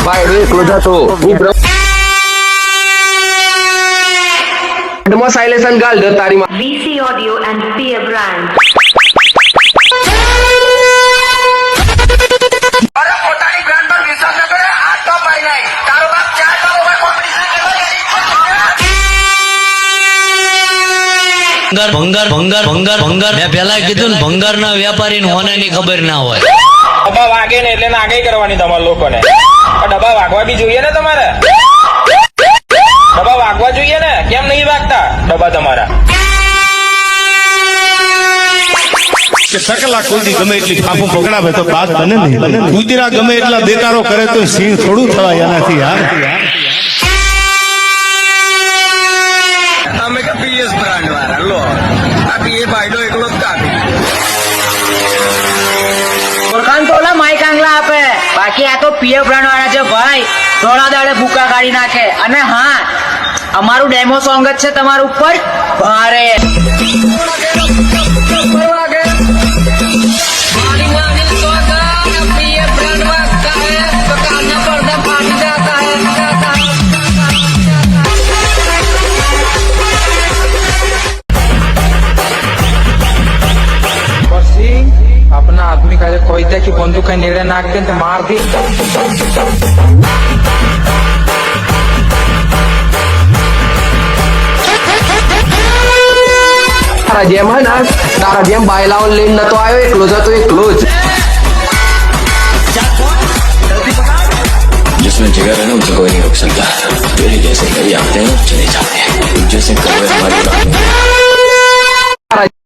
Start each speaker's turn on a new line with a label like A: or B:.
A: બાયડો એકલો જ હતો. હું સાયલેશન ગાલ દે તારી માં.
B: VC Audio and Peer Brand.
C: અરે પોતાની બ્રાન્ડ પર વિશ્વાસ ન કરે આ તો પાઈ નહીં. તારો બાપ ચાર તો ઓવર કોમ્પિટિશન
D: ભંગાર ભંગાર ભંગાર ભંગાર મેં પેલા કીધું ને ભંગાર ના વેપારી ને હોનાની ખબર ના હોય.
E: ડબ્બા વાગે ને એટલે નાગાઈ કરવાની તમારા લોકોને. ડબ્બા વાગવા બી જોઈએ ને તમારે. ડબ્બા વાગવા જોઈએ ને, કેમ નહીં વાગતા ડબ્બા તમારા?
F: કે સકલા કોઈ ગમે એટલી ખાપું પકડાવે તો બાદ બને નહીં. કુતરા ગમે એટલા દેકારો કરે તો સિંહ થોડું થવાય એનાથી યાર.
C: અમે કે પીએસ બ્રાન્ડ વાળા લો આ પીએ બાયડો એકલો જ કાપી.
G: ઓળખાણ તો ઓલા માઈક આંગલા આપે, બાકી આ તો પીએ બ્રાન્ડ વાળા છે ભાઈ. થોડા દાડે ભૂકા કાઢી નાખે. અને હા, અમારું ડેમો સોંગ જ છે તમારું ઉપર ભારે.
E: अपना आदमी का कोई था कि बंदूक का नेड़े नाक दे तो मार दी.
A: તારા જેમ હે ને તારા જેમ બાયલાઓ લઈને નતો આવ્યો, એકલો જ હતો, એકલો જ.
H: जिसमें जिगर है ना उसे कोई नहीं रोक सकता. तेरे जैसे कभी आते हैं चले जाते हैं, जैसे कभी हमारी बात